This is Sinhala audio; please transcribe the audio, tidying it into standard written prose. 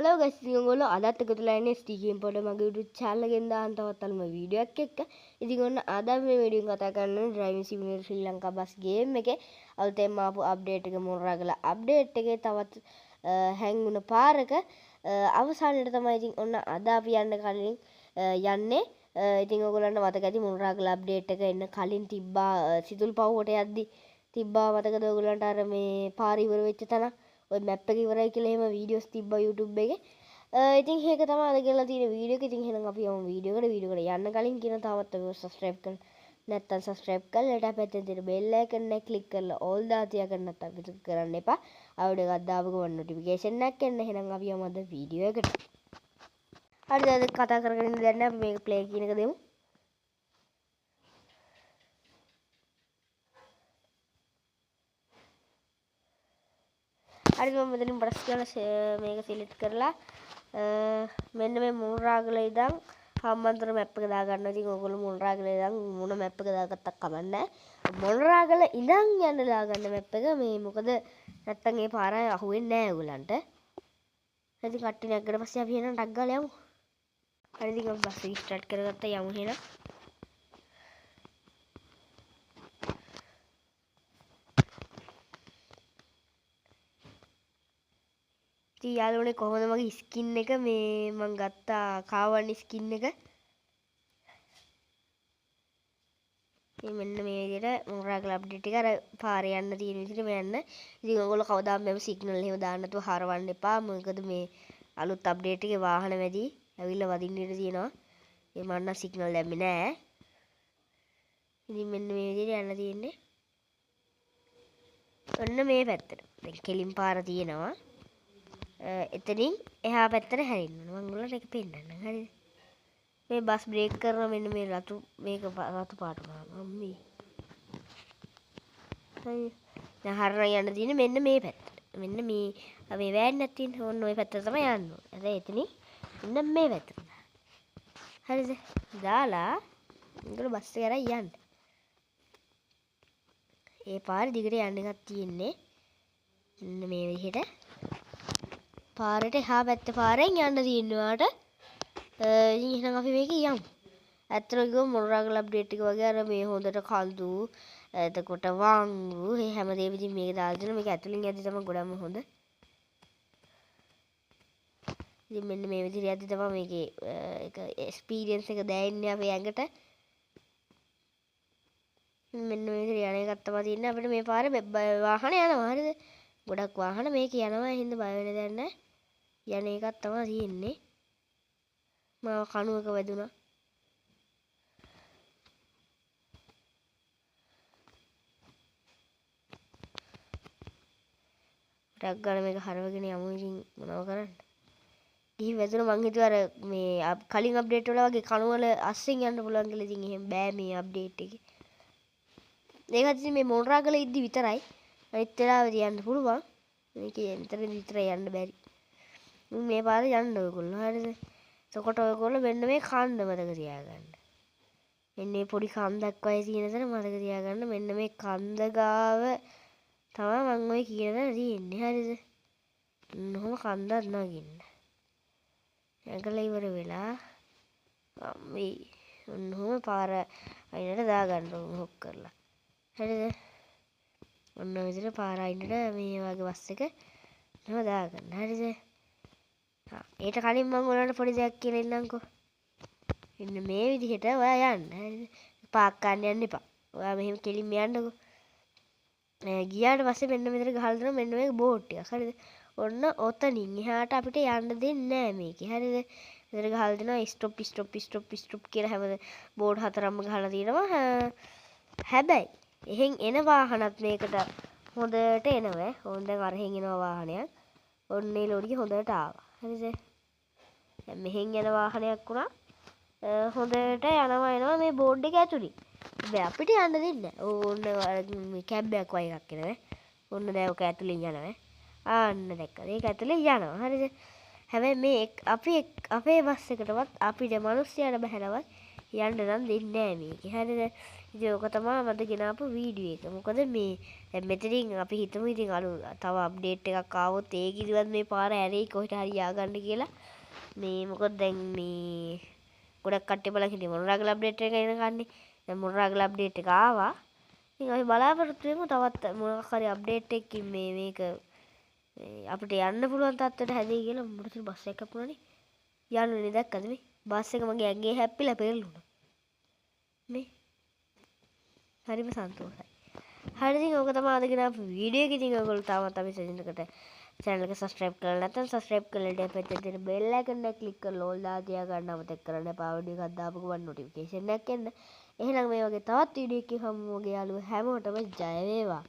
හලෝ ගයිස් ඉතින් ඔයගොල්ලෝ අදත් එකතුලා ඉන්නේ ස්ටිකින් පොඩ මගේ YouTube channel එකෙන් දාන්න තවත් අලුම වීඩියෝ එකක් එක්ක. ඉතින් ඔන්න අද මේ වීඩියෝ එක කතා කරන්නේ driving simulator ශ්‍රී ලංකා බස් game එකේ අලුතෙන්ම ආපු අප්ඩේට් එක මොනරාගල අප්ඩේට් එකේ තවත් හැංග් වුණ පාරක අවසානයේ තමයි ඉතින් ඔන්න අද අපි යන්න කලින් යන්නේ. ඉතින් ඔයගොල්ලන්ට මතක ඇති මොනරාගල අප්ඩේට් එක එන්න කලින් තිබ්බා සිතුල් පවුවට යද්දි තිබ්බා මතකද ඔයගොල්ලන්ට අර මේ පාර ඉවර වෙච්ච තැන ඔය මැප් එක ඉවරයි කියලා එහෙම වීඩියෝස් තිබ්බා YouTube එකේ. ඉතින් ඒක තමයි අද කියලා තියෙන වීඩියෝ එක. ඉතින් එහෙනම් අපි යමු වීඩියෝ එකට යන්න කලින් කියන තාමත් ඔයගොල්ලෝ subscribe කරන්න නැත්නම් subscribe කරලා ඊට පැත්තෙන් තියෙන bell icon එක click කරලා all දාතිය ගන්න නැත්නම් විතර කරන්න එපා. ආවිඩ එකක් දාපු ගමන් notification එකක් එන්න. එහෙනම් අපි යමු අද වීඩියෝ එකට. හරිද අද කතා කරගෙන ඉන්න දැන් අපි මේක play කියන එක දෙමු. හරි මම මෙතනින් ප්‍රස් කරලා මේක සිලෙක්ට් කරලා මෙන්න මේ මොනරාගල ඉඳන් හම්බන්තොට මැප් එක දාගන්න. ඉතින් ඔයගොල්ලෝ මොනරාගල ඉඳන් මොන මැප් එක දාගත්තත් කමක් නැහැ. මොනරාගල ඉඳන් යන්න දාගන්න මැප් එක මේ මොකද නැත්තම් ඒ පාර අහුවෙන්නේ නැහැ ඔයගලන්ට. ඉතින් කට්ටිය නැග්ගට පස්සේ අපි එහෙනම් ටක් ගාලා යමු. හරි ඉතින් අපි බස් රීස්ටාර්ට් කරගත්තා යමු එහෙනම්. ඉතින් යාළුවනේ කොහොමද මගේ ස්කින් එක මේ මම ගත්තා කාවන්නේ ස්කින් එක. මේ මෙන්න මේ විදිහට මොනරාගල අප්ඩේට් එක අර පාරේ යන්න තියෙන විදිහට මේ යන්න. ඉතින් ඔයගොල්ලෝ කවදාම මේ සිග්නල් එහෙම දාන්න නැතුව හරවන්න එපා. මොකද මේ අලුත් අප්ඩේට් එකේ වාහන වැඩි ඇවිල්ලා වදින්න ඉඩ තියෙනවා. ඒ මන්න සිග්නල් දැම්මේ නැහැ. ඉතින් මෙන්න මේ විදිහට යන්න තියෙන්නේ. ඔන්න මේ පැත්තට. දැන් කෙලින් පාර තියෙනවා. එතනින් එහා පැත්තට හැරෙන්න ඕන. මම ඔයාලට ඒක පෙන්නන්නම්. හරිද? මේ බස් බ්‍රේක් කරන මෙන්න මේ රතු මේක රතු පාට මම්මී. හරි. දැන් හරන යන්න තියෙන්නේ මෙන්න මේ පැත්තට. මෙන්න මේ වෑන් නැත්නම් ඕන්න ওই පැත්තට තමයි යන්න ඕන. හරි එතනින් මෙන්න මේ පැත්තට. හරිද? දාලා ඉංගල බස් එක කරා යන්න. ඒ පාරේ දිගට යන්න එකක් තියෙන්නේ. මෙන්න මේ විදිහට. පාරට එහා පැත්ත පාරෙන් යන්න තියෙනවාට ඉතින් එහෙනම් අපි මේක යමු. ඇත්තටම කිව්වොත් මොනරාගල අප්ඩේට් එක වගේ අර මේ හොඳට කඳු එතකොට වංගු මේ හැමදේම ඉතින් මේක දාලා දෙනවා. මේක ඇතුලින් යද්දි තමයි ගොඩක්ම හොඳ. ඉතින් මෙන්න මේ විදිහට යද්දි තමයි මේකේ ඒක එක්ස්පීරියන්ස් එක දැනෙන්නේ අපේ ඇඟට. මෙන්න මේ විදිහට යන එකක් තමයි තියෙන්නේ. අපිට මේ පාරේ වාහන යනවා. හරිද? ගොඩක් වාහන මේක යනවා. හින්දා බය වෙන්න දෙයක් නැහැ. යන එකක් තමයි තියෙන්නේ. මාව කණුවක වැදුනා. ටක් ගාලා මේක හරවගෙන යමු. ඉතින් මොනව කරන්නේ? ගිහින් වැදුනා මං හිතුවා අර මේ කලින් අප්ඩේට් වල වගේ කණුවල අස්සෙන් යන්න පුළුවන් කියලා. ඉතින් එහෙම බෑ මේ අප්ඩේට් එකේ. ඒකත් ඉතින් මේ මොනරාගල ඉද්දි විතරයි. අනිත් වෙලාවෙදී යන්න පුළුවන්. මේකේ විතරේ විතරයි යන්න බැරි. මේ පාරේ යන්න ඔයගොල්ලෝ. හරිද? එතකොට ඔයගොල්ලෝ මෙන්න මේ කන්ද මතක තියාගන්න. මෙන්න මේ පොඩි කන්දක් වගේ තියෙන තැන මතක තියාගන්න. මෙන්න මේ කන්ද ගාව තමයි මම ඔය කියන දේ තියෙන්නේ. හරිද? ඔන්නෝම කන්දක් නගින්න. නැගලා ඉවර වෙලා මේ ඔන්නෝම පාර අයිනට දාගන්න ඕන හොක් කරලා. හරිද? ඔන්න ඔය විදිහට පාර අයිනට මේ වගේ බස් එක නම දාගන්න. හරිද? ඊට කලින් මම ඔයාලට පොඩි දෙයක් කියලා ඉන්නම්කෝ. මෙන්න මේ විදිහට ඔයා යන්න. හරිද? පාක් ගන්න යන්න එපා. ඔයා මෙහෙම කෙලින්ම යන්නකෝ. ගියාට පස්සේ මෙන්න මෙතන ගහලා දෙනවා මෙන්න මේක බෝඩ් ටික. හරිද? ඔන්න ඔතනින් එහාට අපිට යන්න දෙන්නේ නැහැ මේකේ. හරිද? මෙතන ගහලා දෙනවා ස්ටොප් ස්ටොප් ස්ටොප් ස්ටොප් කියලා හැම බෝඩ් හතරක්ම ගහලා තියෙනවා. හැබැයි එහෙන් එන වාහනත් මේකට හොඳට එනවා. ඕන් දැන් අරහෙන් එනවා වාහනයක්. ඔන්න ඒ ලෝරිය හොඳට ආවා. හරිද? දැන් මෙහෙන් යන වාහනයක් වුණා හොඳට යනවා එනවා මේ බෝඩ් එක ඇතුලේ. හැබැයි අපිට යන්න දෙන්නේ නැහැ. ඕන්න මේ කැබ් එකක් වගේ එකක් එනවා. ඔන්න දැන් ඔක ඇතුලෙන් යනවා. ආන්න දැක්කද? ඒක ඇතුලේ යනවා. හරිද? හැබැයි මේ අපි අපේ බස් එකටවත් අපිට මිනිස්සුන්ට බහැලවත් යන්න නම් දෙන්නේ නැහැ මේකේ. හරිද? ඉතින් ඕක තමයි මට ගෙනාපු වීඩියෝ එක. මොකද මේ දැන් මෙතනින් අපි හිතමු ඉතින් තව අප්ඩේට් එකක් ආවොත් ඒක ඉදිරියට මේ පාර ඇරෙයි කොහෙට හරි ය아가න්න කියලා. මේ මොකද දැන් මේ ගොඩක් කට්ටිය බලන් හිටියේ මොනරාගල අප්ඩේට් එක එන කන්නේ. දැන් මොනරාගල අප්ඩේට් එක ආවා. ඉතින් අපි බලාපොරොත්තු වෙමු තවත් මොකක් හරි අප්ඩේට් එකකින් මේක අපිට යන්න පුළුවන් තත්ත්වයට හැදෙයි කියලා. මොකද බස් එකක් වුණානේ. යන්නේ දැක්කද මේ? බස් එක මගේ ඇඟේ හැප්පිලා පෙරළුණා. මේ හරිම සන්තෝෂයි. හරි ඉතින් ඕක තමයි අද ගෙනාපු වීඩියෝ එක. ඉතින් ඔයගොල්ලෝ තාමත් අපි channel එක subscribe කරලා නැත්නම් subscribe කරලා ඉතින් පැත්තේ තියෙන bell icon එක click කරලා all දාලා තියාගන්න අමතක කරන්න එපා. වීඩියෝ එකක් දාපු ගමන් notification එකක් එන්න. එහෙනම් මේ වගේ තවත් වීඩියෝ එකකින් හමු. ඔයගේ යාළුවෝ හැමෝටම ජය වේවා.